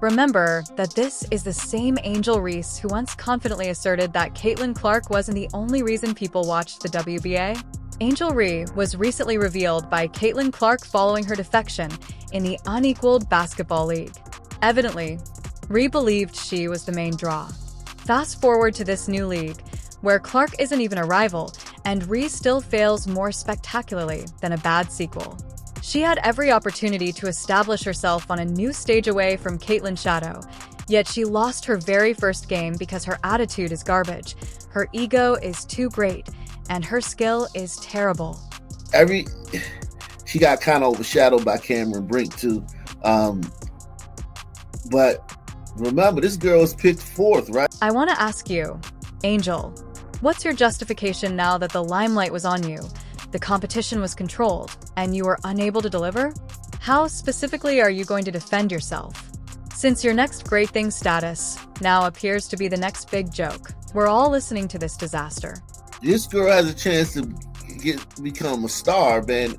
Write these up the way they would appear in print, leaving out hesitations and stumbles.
Remember that this is the same Angel Reese who once confidently asserted that Caitlin Clark wasn't the only reason people watched the WBA. Angel Reese was recently revealed by Caitlin Clark following her defection in the Unequaled Basketball League. Evidently, Reese believed she was the main draw. Fast forward to this new league, where Clark isn't even a rival, and Reese still fails more spectacularly than a bad sequel. She had every opportunity to establish herself on a new stage away from Caitlin's shadow, yet she lost her very first game because her attitude is garbage, her ego is too great, and her skill is terrible. She got kind of overshadowed by Cameron Brink too. But remember, this girl was picked fourth, right? I want to ask you, Angel, what's your justification now that the limelight was on you, the competition was controlled, and you were unable to deliver? How specifically are you going to defend yourself? Since your next great thing status now appears to be the next big joke, we're all listening to this disaster. This girl has a chance to become a star, man.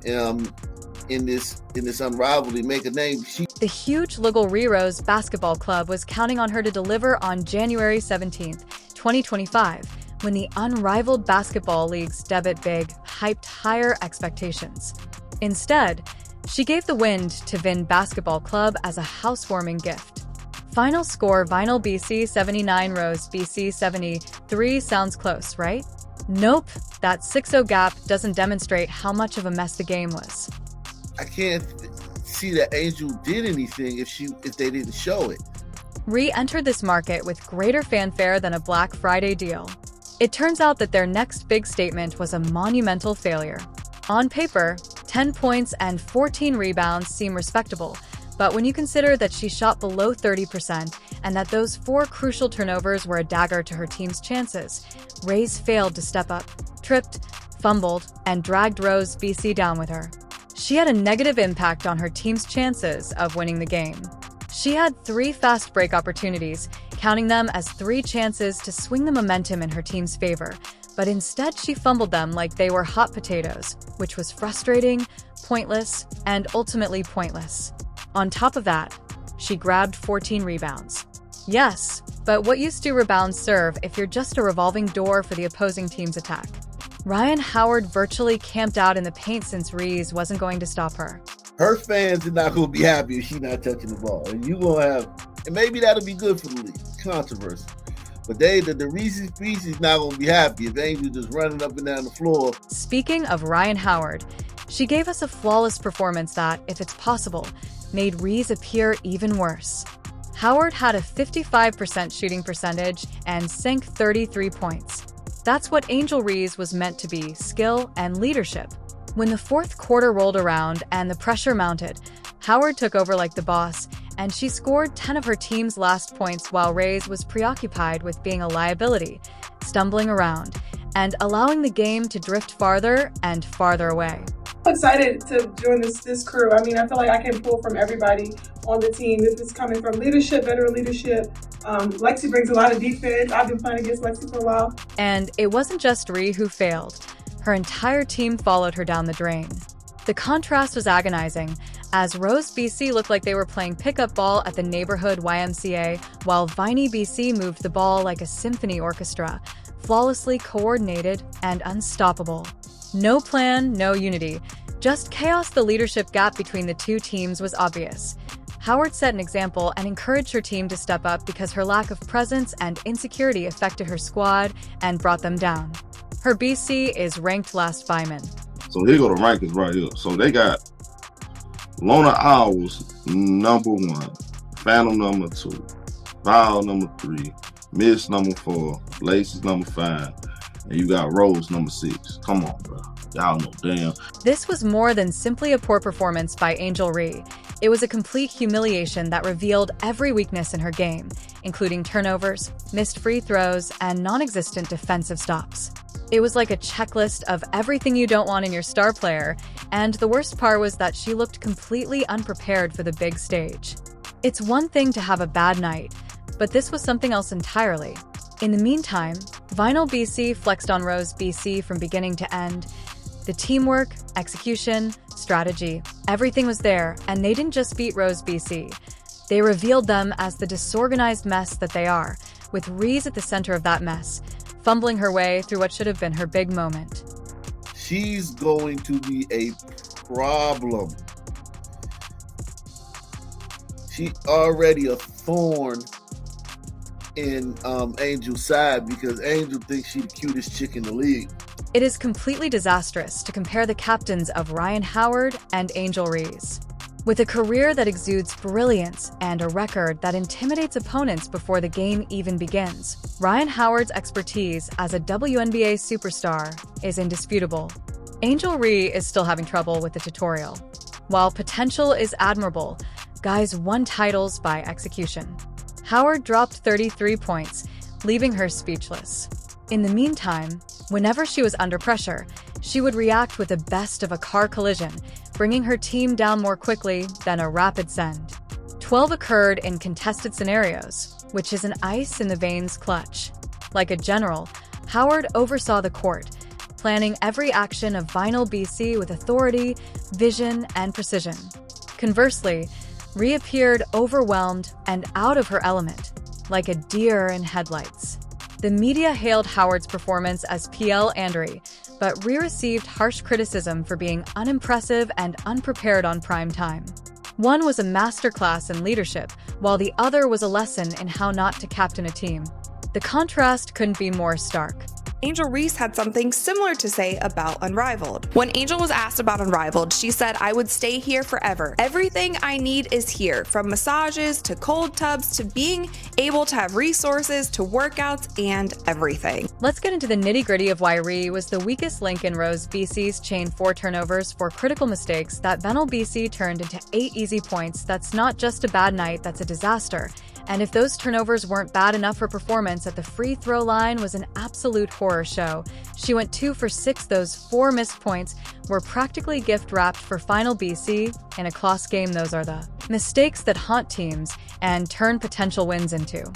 In this Unrivaled, make a name. The huge Legal Rose basketball club was counting on her to deliver on January 17th, 2025, when the Unrivaled Basketball League's debut big hyped higher expectations. Instead, she gave the wind to Vin Basketball Club as a housewarming gift. Final score: Vinyl BC 79, Rose BC 73. Sounds close, right? Nope, that 6-0 gap doesn't demonstrate how much of a mess the game was. I can't see that Angel did anything if they didn't show it. Re-entered this market with greater fanfare than a Black Friday deal. It turns out that their next big statement was a monumental failure. On paper, 10 points and 14 rebounds seem respectable, but when you consider that she shot below 30% and that those 4 crucial turnovers were a dagger to her team's chances, Reese failed to step up, tripped, fumbled, and dragged Rose BC down with her. She had a negative impact on her team's chances of winning the game. She had 3 fast break opportunities, counting them as 3 chances to swing the momentum in her team's favor, but instead she fumbled them like they were hot potatoes, which was frustrating, pointless, and ultimately pointless. On top of that, she grabbed 14 rebounds. Yes, but what use do rebounds serve if you're just a revolving door for the opposing team's attack? Rhyne Howard virtually camped out in the paint since Reese wasn't going to stop her. Her fans are not going to be happy if she's not touching the ball. And you're going to have, and maybe that'll be good for the league, controversy. But the Reese's Pieces not going to be happy if Angel just running up and down the floor. Speaking of Rhyne Howard, she gave us a flawless performance that, if it's possible, made Reese appear even worse. Howard had a 55% shooting percentage and sank 33 points. That's what Angel Reese was meant to be: skill and leadership. When the fourth quarter rolled around and the pressure mounted, Howard took over like the boss, and she scored 10 of her team's last points while Reese was preoccupied with being a liability, stumbling around, and allowing the game to drift farther and farther away. I'm excited to join this crew. I mean, I feel like I can pull from everybody on the team. This is coming from leadership, veteran leadership. Lexi brings a lot of defense. I've been playing against Lexi for a while. And it wasn't just Reese who failed. Her entire team followed her down the drain. The contrast was agonizing, as Rose BC looked like they were playing pickup ball at the neighborhood YMCA, while Viney BC moved the ball like a symphony orchestra, flawlessly coordinated and unstoppable. No plan, no unity, just chaos. The leadership gap between the two teams was obvious. Howard set an example and encouraged her team to step up because her lack of presence and insecurity affected her squad and brought them down. Her BC is ranked last by men. So here go the rankings right here. So they got Lona Owls #1, Phantom #2, Val #3, Miss #4, Laces #5, and you got Rose #6. Come on, bro. Y'all know damn. This was more than simply a poor performance by Angel Reese. It was a complete humiliation that revealed every weakness in her game, including turnovers, missed free throws, and non-existent defensive stops. It was like a checklist of everything you don't want in your star player, and the worst part was that she looked completely unprepared for the big stage. It's one thing to have a bad night, but this was something else entirely. In the meantime, Vinyl BC flexed on Rose BC from beginning to end. The teamwork, execution, strategy, everything was there, and they didn't just beat Rose BC. They revealed them as the disorganized mess that they are, with Reese at the center of that mess, fumbling her way through what should have been her big moment. She's going to be a problem. She's already a thorn in Angel's side because Angel thinks she's the cutest chick in the league. It is completely disastrous to compare the captains of Ryan Howard and Angel Reese. With a career that exudes brilliance and a record that intimidates opponents before the game even begins, Ryan Howard's expertise as a WNBA superstar is indisputable. Angel Reese is still having trouble with the tutorial. While potential is admirable, guys won titles by execution. Howard dropped 33 points, leaving her speechless. In the meantime, whenever she was under pressure, she would react with the best of a car collision, bringing her team down more quickly than a rapid send. 12 occurred in contested scenarios, which is an ice in the veins clutch. Like a general, Howard oversaw the court, planning every action of Vinyl BC with authority, vision, and precision. Conversely, Rhea appeared overwhelmed and out of her element, like a deer in headlights. The media hailed Howard's performance as PL Andry, but Rhea received harsh criticism for being unimpressive and unprepared on prime time. One was a masterclass in leadership, while the other was a lesson in how not to captain a team. The contrast couldn't be more stark. Angel Reese had something similar to say about Unrivaled. When Angel was asked about Unrivaled, she said, "I would stay here forever. Everything I need is here, from massages to cold tubs to being able to have resources to workouts and everything." Let's get into the nitty-gritty of why Rhea was the weakest link in Rose BC's chain 4 turnovers for critical mistakes that Vinyl BC turned into 8 easy points. That's not just a bad night, that's a disaster. And if those turnovers weren't bad enough, her performance at the free throw line was an absolute horror show. She went 2 for 6. Those 4 missed points were practically gift-wrapped for Vinyl BC. In a close game, those are the mistakes that haunt teams and turn potential wins into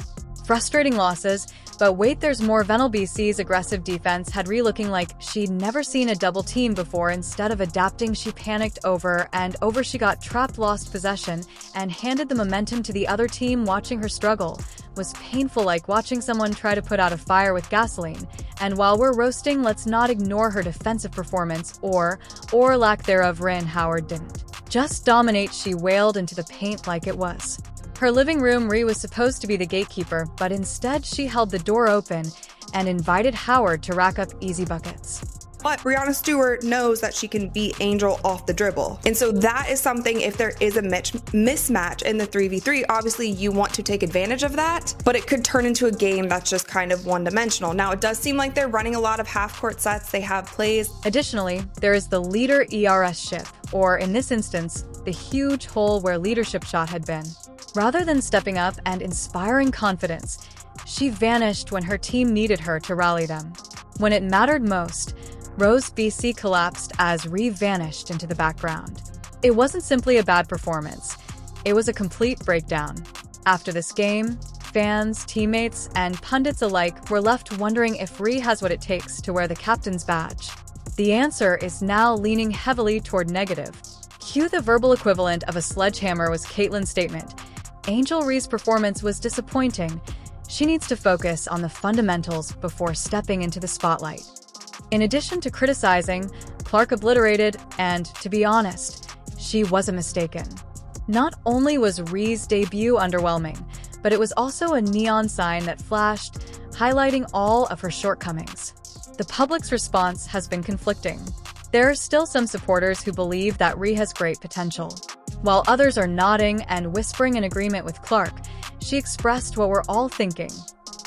frustrating losses. But wait, there's more. Vinyl BC's aggressive defense had Rhea looking like she'd never seen a double team before. Instead of adapting, she panicked over and over. She got trapped, lost possession, and handed the momentum to the other team. Watching her struggle was painful, like watching someone try to put out a fire with gasoline. And while we're roasting, let's not ignore her defensive performance, or lack thereof. Ryan Howard didn't just dominate, she wailed into the paint like it was her living room. Rhea was supposed to be the gatekeeper, but instead she held the door open and invited Howard to rack up easy buckets. But Breanna Stewart knows that she can beat Angel off the dribble. And so that is something, if there is a mismatch in the 3v3, obviously you want to take advantage of that, but it could turn into a game that's just kind of one-dimensional. Now, it does seem like they're running a lot of half-court sets. They have plays. Additionally, there is the leader ERS shift, or in this instance, the huge hole where leadership shot had been. Rather than stepping up and inspiring confidence, she vanished when her team needed her to rally them. When it mattered most, Rose BC collapsed as Rhea vanished into the background. It wasn't simply a bad performance, it was a complete breakdown. After this game, fans, teammates, and pundits alike were left wondering if Rhea has what it takes to wear the captain's badge. The answer is now leaning heavily toward negative. Cue the verbal equivalent of a sledgehammer was Caitlin's statement. Angel Reese's performance was disappointing. She needs to focus on the fundamentals before stepping into the spotlight. In addition to criticizing, Clark obliterated, and, to be honest, she wasn't mistaken. Not only was Reese's debut underwhelming, but it was also a neon sign that flashed, highlighting all of her shortcomings. The public's response has been conflicting. There are still some supporters who believe that Rhea has great potential. While others are nodding and whispering in agreement with Clark, she expressed what we're all thinking.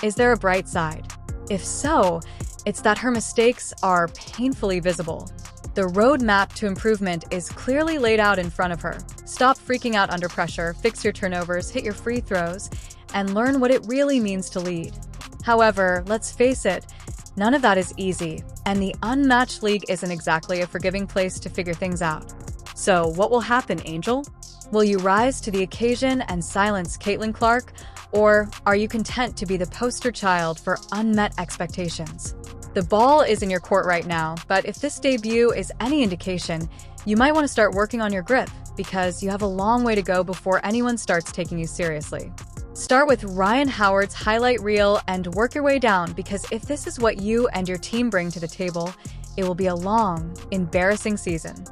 Is there a bright side? If so, it's that her mistakes are painfully visible. The roadmap to improvement is clearly laid out in front of her. Stop freaking out under pressure, fix your turnovers, hit your free throws, and learn what it really means to lead. However, let's face it, none of that is easy, and the unmatched league isn't exactly a forgiving place to figure things out. So, what will happen, Angel? Will you rise to the occasion and silence Caitlin Clark, or are you content to be the poster child for unmet expectations? The ball is in your court right now, but if this debut is any indication, you might want to start working on your grip. because you have a long way to go before anyone starts taking you seriously. Start with Ryan Howard's highlight reel and work your way down, because if this is what you and your team bring to the table, it will be a long, embarrassing season.